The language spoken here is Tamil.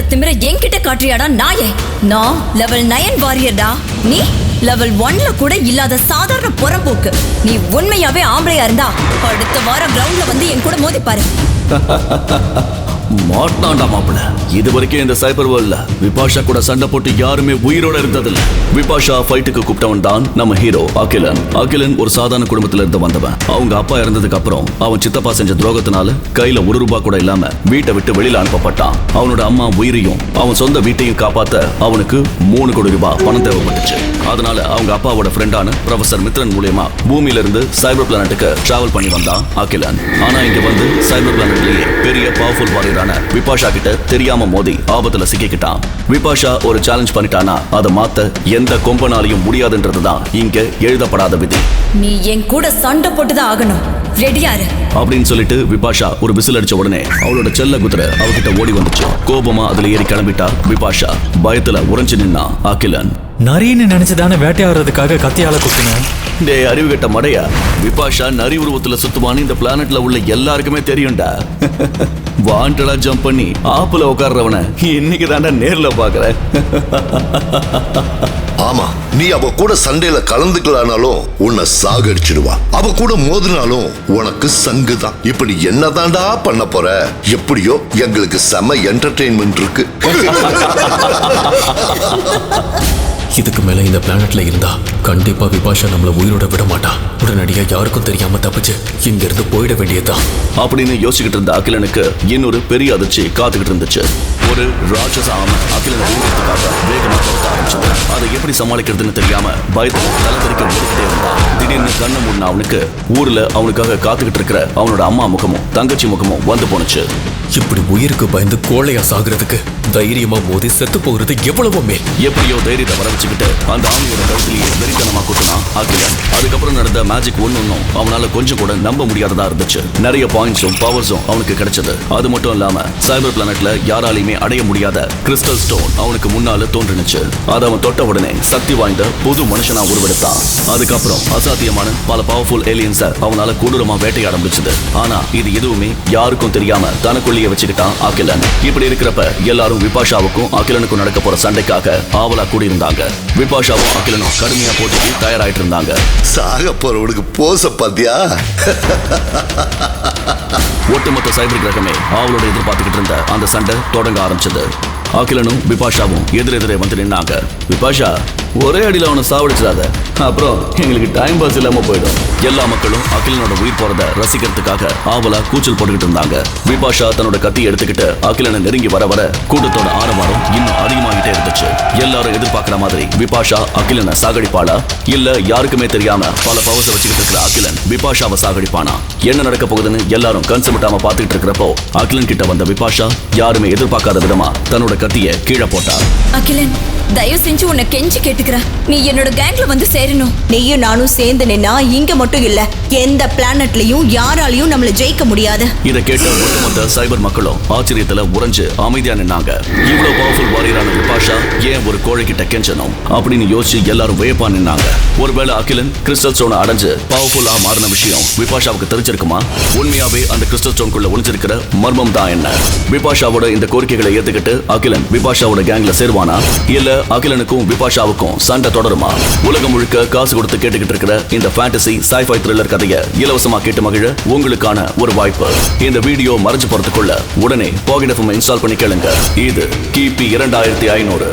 இருக்கிற திமிர என்கிட்ட காட்டுறியாடா நாயே? நான் லெவல் 9 வாரியர்டா. நீ லெவல் 1ல கூட இல்லாத சாதாரண புறம்போக்கு. நீ உண்மையாவே ஆம்பளையா இருந்தா அடுத்த வாரம் கிரவுண்ட்ல வந்து என் கூட மோதி பாரு. மாட்டாண்டா மாப்பிள. இது வரைக்கும் இந்த சைபர் வேர்ல்ட்ல விபாஷா கூட சண்டை போட்டு யாருமே உயிரோட இருந்ததில்ல. விபாஷா ஃபைட்டுக்கு கூப்பிட்டவன் தான் நம்ம ஹீரோ அகிலன். அகிலன் ஒரு சாதாரண குடும்பத்துல இருந்து வந்தவன். அவங்க அப்பா இறந்ததுக்கு அப்புறம் அவன் சித்தப்பா செஞ்ச துரோகத்தினால கையில ₹1 கூட இல்லாம வீட்டை விட்டு வெளியில அனுப்பப்பட்டான். அவனோட அம்மா உயிரையும் அவன் சொந்த வீட்டையும் காப்பாத்த அவனுக்கு ₹3 கோடி பணம் தேவைப்பட்டுச்சு. அதனால அவங்க அப்பாவோட ஃப்ரெண்டான ப்ரொஃபசர் மித்ரன் மூலமா பூமியில இருந்து சைபர் பிளானட்டுக்கு டிராவல் பண்ணி வந்தான் அகிலன். ஆனா இங்க வந்து சைபர் பிளானட்லயே பெரிய பவர்ஃபுல் வாரியர் விபாஷா கிட்ட தெரியாம மோதி ஆபத்துல சிக்கிக்கிட்டான். விபாஷா ஒரு சேலஞ்ச் பண்ணிட்டானா அதை மாத்த எந்த கொம்பனாலையும் முடியாதுன்றதுதான் இங்க எழுதப்படாத விதி. நீ என் கூட சண்டை போட்டுதான் ஆகணும். ரெடியாரு அப்படின்னு சொல்லிட்டு விபாஷா ஒரு விசில் அடிச்ச உடனே அவளோட செல்ல குதிரை அவகிட்ட ஓடி வந்துச்சு. கோபமா அதுல ஏறி கிளம்பிட்டா விபாஷா. பயத்துல உறைஞ்சு நின்னா அகிலன். நரின்னு நினைச்சதானே வேட்டையாடுறதுக்காக கத்தியால குத்தினேன். டே அறிவு கட்ட மடையா, விபாஷா நரி உருவத்துல சுத்துவான்னு இந்த பிளானட்ல உள்ள எல்லாருக்குமே தெரியும்டா. வாண்டடா ஜம்ப் பண்ணி ஆப்புல உட்கார்றவன இன்னைக்கு தாண்டா நேர்ல பாக்குற. ஆமா, நீ அவ கூட சண்டையில கலந்துக்கலானாலும் உன்னை சாகடிச்சிடுவா. அவ கூட மோதினாலும் உனக்கு சங்குதான். இப்படி என்னதாண்டா பண்ண போற? எப்படியோ எங்களுக்கு செம என்டர்டெயின்மெண்ட் இருக்கு. இதுக்கு மேல இந்த பிளானட்ல இருந்தா கண்டிப்பா விபாஷா நம்மள உயிரோட விட மாட்டா. உடனடியா யாருக்கும் தெரியாம தப்பிச்சு இங்க இருந்து போயிட வேண்டியதுதான் அப்படின்னு யோசிச்சுக்கிட்டு இருந்த அகிலனுக்கு இன்னொரு பெரிய அதிர்ச்சி காத்துக்கிட்டு இருந்துச்சு. ஒரு ராட்சச ஆமை அகிலனை ஊழத்துக்காக வேகமா துரத்த ஆரம்பிச்சது. அதை எப்படி சமாளிக்கிறதுன்னு தெரியாம பயத்துல தலைத்தறிக்க ஓடிக்கிட்டே இருந்தான். திடீர்னு கண்ணை மூடின அவனுக்கு ஊர்ல அவனுக்காக காத்துக்கிட்டு இருக்கிற அவனோட அம்மா முகமும் தங்கச்சி முகமும் வந்து போனுச்சு. இப்படி உயிருக்கு பயந்து கோழையா சாகுறதுக்கு தைரியமா மோதி செத்து போகிறது எவ்வளவோ மேல். எப்படியோ தைரியத்தை வர வச்சுக்கிட்டு அந்த ஆமையோட கழுத்திலேயே வெறித்தனமா குத்துனான் அகிலன். அதுக்கப்புறம் நடந்த மேஜிக் ஒன்னும் அவனால கொஞ்சம் கூட நம்ப முடியாததா இருந்துச்சு. நிறைய பாயிண்ட்ஸும் பவர்ஸும் அவனுக்கு கிடைச்சது. அது மட்டும் இல்லாம சைபர் பிளானட்ல யாராலையுமே அடைய முடியாத கிறிஸ்டல் ஸ்டோன் அவனுக்கு முன்னால தோன்றுனுச்சு. அதை அவன் தொட்ட உடனே சக்தி வாய்ந்த புது மனுஷனா உருவெடுத்தான். அதுக்கப்புறம் அசாத்தியமான பல பவர்ஃபுல் ஏலியன்ஸை அவனால கொடூரமா வேட்டையாட முடிச்சது. ஆனா இது எதுவுமே யாருக்கும் தெரியாம தனக்குள்ளேயே வச்சுக்கிட்டான் அகிலன். இப்படி இருக்கிறப்ப எல்லாரும் விபாஷாவுக்கும் அகிலனுக்கும் நடக்க போற சண்டைக்காக ஆவலா கூடியிருந்தாங்க. விபாஷாவும் அகிலனும் கடுமையா போட்டிக்கு தயாராயிட்டு இருந்தாங்க. சாக போறவனுக்கு போச பாத்தியா? ஒட்டுமொத்த சைபர் கிரகமே அவளோட எதிர்பார்த்துக்கிட்டு இருந்த அந்த சண்டை தொடங்க ஆரம்பிச்சது. அகிலனும் விபாஷாவும் எதிரெதிரே வந்து நின்னாங்க. விபாஷா, ஒரே அடியில் அவனை சாவடிச்சிடாத, அப்புறம் எங்களுக்கு டைம் பாஸ் இல்லாம போயிடும். எல்லா மக்களும் அகிலனோட உயிர் போறத ரசிக்கிறதுக்காக ஆவலா கூச்சல் போட்டுக்கிட்டு இருந்தாங்க. விபாஷா தன்னோட கத்தி எடுத்துக்கிட்டு அகிலனை நெருங்கி வர வர கூட்டத்தோட ஆரவாரம் இன்னும் அதிகமாகிட்டே இருந்துச்சு. எல்லாரும் எதிர்பார்க்கிற மாதிரி விபாஷா அகிலனை சாகடிப்பாளா, இல்ல யாருக்குமே தெரியாம பல பவர்ஸை வச்சுக்கிட்டு இருக்கிற அகிலன் விபாஷாவை சாகடிப்பானா? என்ன நடக்க போகுதுன்னு எல்லாரும் கன்சமிட்டாம பாத்துக்கிட்டு இருக்கிறப்போ அகிலன் கிட்ட வந்த விபாஷா யாருமே எதிர்பார்க்காத விதமா தன்னோட கத்திய கீழே போட்டா. அகிலன், தயவு செஞ்சு உன்னை கெஞ்சி கேட்டுக்கிற, நீ என்னோட கேங்ல வந்து சேரணும். நீயும் நானும் சேர்ந்து நின்னா இங்க மட்டும் இல்ல, எந்த பிளானட்லயும் யாராலையும் நம்மள ஜெயிக்க முடியாது. இதை கேட்ட ஒட்டுமொத்த சைபர் மக்களும் ஆச்சரியத்துல உறைஞ்சு அமைதியா நின்னாங்க. இவ்வளவு பவர்ஃபுல் வாரியரான விபாஷா ஏன் ஒரு கோழை கிட்ட கெஞ்சணும் அப்படின்னு யோசிச்சு எல்லாரும் வியப்பா நின்னாங்க. ஒருவேளை அகிலன் கிறிஸ்டல் ஸ்டோனை அடைஞ்சு பவர்ஃபுல்லா மாறின விஷயம் விபாஷாவுக்கு தெரிஞ்சிருக்குமா? உண்மையாவே அந்த கிறிஸ்டல் ஸ்டோனுக்குள்ள ஒளிஞ்சிருக்கிற மர்மம் தான் என்ன? விபாஷாவோட இந்த கோரிக்கைகளை ஏத்துக்கிட்டு அகிலன் விபாஷாவோட கேங்ல சேருவானா, இல்ல அகிலனுக்கும் விபாஷாவுக்கும் சண்டை தொடருமா? உலகம் முழுக்க காசு கொடுத்து கேட்டுக்கிட்டு இருக்கிற இந்த ஃபேண்டசி சைஃபை த்ரில்லர் கதையை இலவசமா கேட்டு மகிழ உங்களுக்கான ஒரு வாய்ப்பு. இந்த வீடியோ மறைஞ்சு போறதுக்குள்ள உடனே பாக்கெட் எஃப்எம் இன்ஸ்டால் பண்ணி கேளுங்க. இது கிபி 2500.